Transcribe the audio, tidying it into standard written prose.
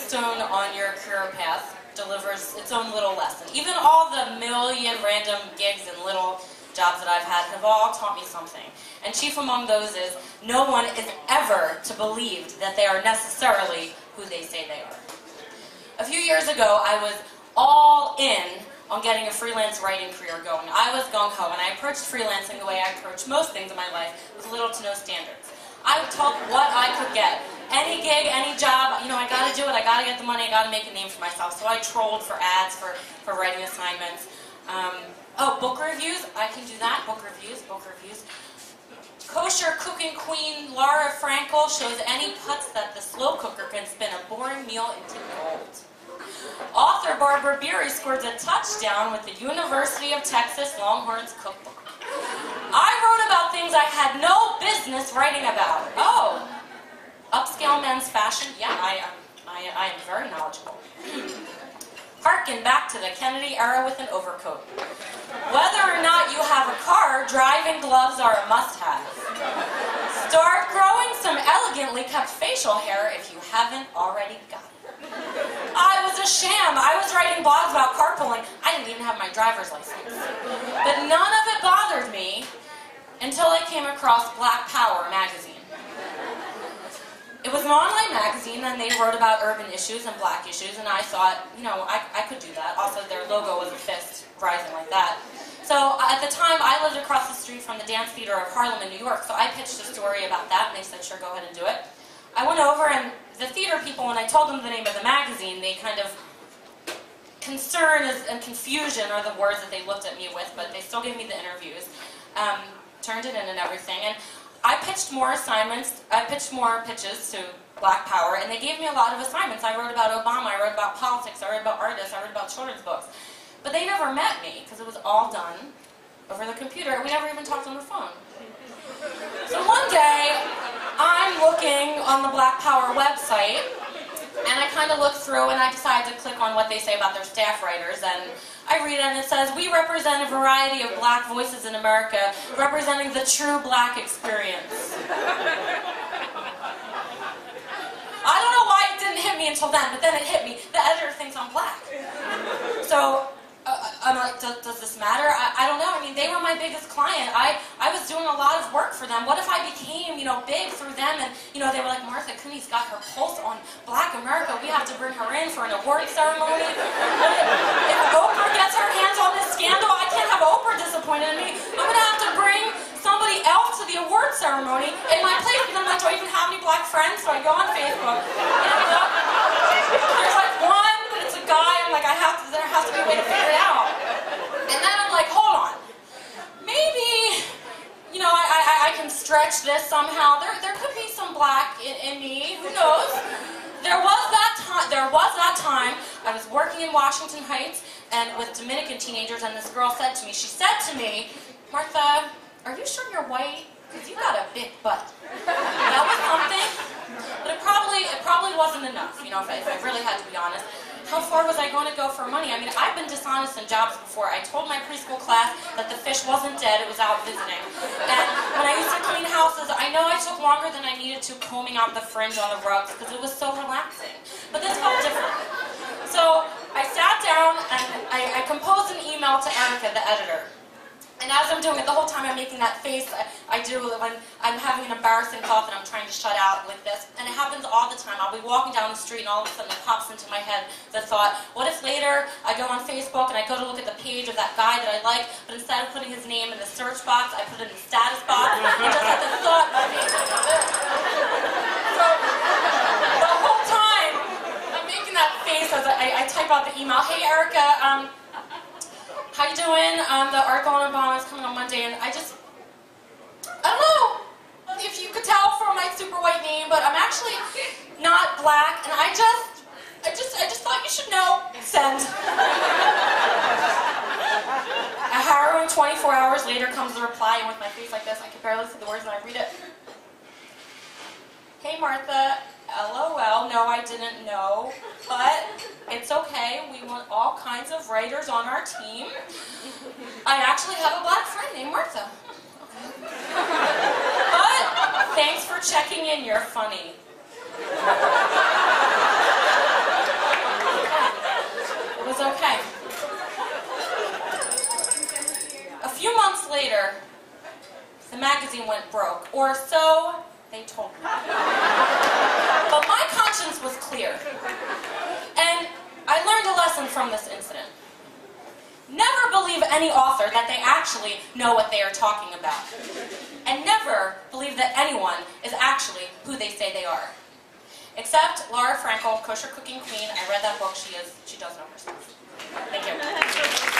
milestone on your career path delivers its own little lesson. Even all the million random gigs and little jobs that I've had have all taught me something. And chief among those is, no one is ever to believe that they are necessarily who they say they are. A few years ago, I was all in on getting a freelance writing career going. I was gung-ho, and I approached freelancing the way I approach most things in my life, with little to no standards. I took what I could get. Any gig, any job, you know, I gotta do it, I gotta get the money, I gotta make a name for myself. So I trolled for ads, for writing assignments. Oh, book reviews, I can do that, book reviews. Kosher cooking queen Laura Frankel shows any putts that the slow cooker can spin a boring meal into gold. Author Barbara Beery scored a touchdown with the University of Texas Longhorns cookbook. I wrote about things I had no business writing about. Oh, upscale men's fashion? Yeah, I am very knowledgeable. Harken back to the Kennedy era with an overcoat. Whether or not you have a car, driving gloves are a must-have. Start growing some elegantly kept facial hair if you haven't already got it. I was a sham. I was writing blogs about carpooling. I didn't even have my driver's license. But none of it bothered me until I came across Black Power magazine. It was an online magazine, and they wrote about urban issues and black issues, and I thought, you know, I could do that. Also, their logo was a fist rising like that. So at the time, I lived across the street from the Dance Theater of Harlem in New York, so I pitched a story about that, and they said, sure, go ahead and do it. I went over, and the theater people, when I told them the name of the magazine, they kind of, concern and confusion are the words that they looked at me with, but they still gave me the interviews, turned it in and everything, and I pitched more assignments, I pitched more pitches to Black Power, and they gave me a lot of assignments. I wrote about Obama, I wrote about politics, I wrote about artists, I wrote about children's books. But they never met me, because it was all done over the computer, and we never even talked on the phone. So one day, I'm looking on the Black Power website, and I kind of look through, and I decide to click on what they say about their staff writers, and I read it, and it says, we represent a variety of black voices in America, representing the true black experience. I don't know why it didn't hit me until then, but then it hit me. The editor thinks I'm black. So, I'm like, does this matter? I don't know. I mean, they were my biggest client. I was doing a lot of work for them. What if I became, you know, big through them? And, you know, they were like, Martha Cooney's got her pulse on Black America. We have to bring her in for an award ceremony. If Oprah gets her hands on this scandal, I can't have Oprah disappointed in me. I'm going to have to bring somebody else to the award ceremony in my place. And I'm like, do I even have any black friends? So I go on Facebook. And there's like one, but it's a guy. I'm like, there has to be a way to figure it out. And then I'm like, hold on. Maybe, you know, I can stretch this somehow. There could be some black in me. Who knows? There was that time I was working in Washington Heights and with Dominican teenagers, and this girl said to me, Martha, are you sure you're white? Because you got a big butt. That was something, but it probably wasn't enough, you know, if I really had to be honest. How far was I going to go for money? I mean, I've been dishonest in jobs before. I told my preschool class that the fish wasn't dead, it was out visiting. And when I used to clean houses, I know I took longer than I needed to combing out the fringe on the rugs because it was so relaxing. But this felt different. So I sat down and I composed an email to Erica, the editor. And as I'm doing it, the whole time I'm making that face I do when I'm having an embarrassing thought that I'm trying to shut out with this. And it happens all the time. I'll be walking down the street and all of a sudden it pops into my head the thought, what if later I go on Facebook and I go to look at the page of that guy that I like, but instead of putting his name in the search box, I put it in the status box and just let the thought So the whole time I'm making that face as I type out the email, hey Erica, how you doing? The article on Obama is coming on Monday, and I don't know if you could tell from my super white name, but I'm actually not black, and I just thought you should know. Send. A harrowing 24 hours later comes the reply, and with my face like this, I can barely see the words, and I read it. Hey Martha, LOL, no I didn't know, but it's okay, we want all kinds of writers on our team. I actually have a black friend named Martha. But, thanks for checking in, you're funny. the magazine went broke, or so they told me. But my conscience was clear, and I learned a lesson from this incident. Never believe any author that they actually know what they are talking about. And never believe that anyone is actually who they say they are. Except Laura Frankel, Kosher Cooking Queen. I read that book. She does know her stuff. Thank you.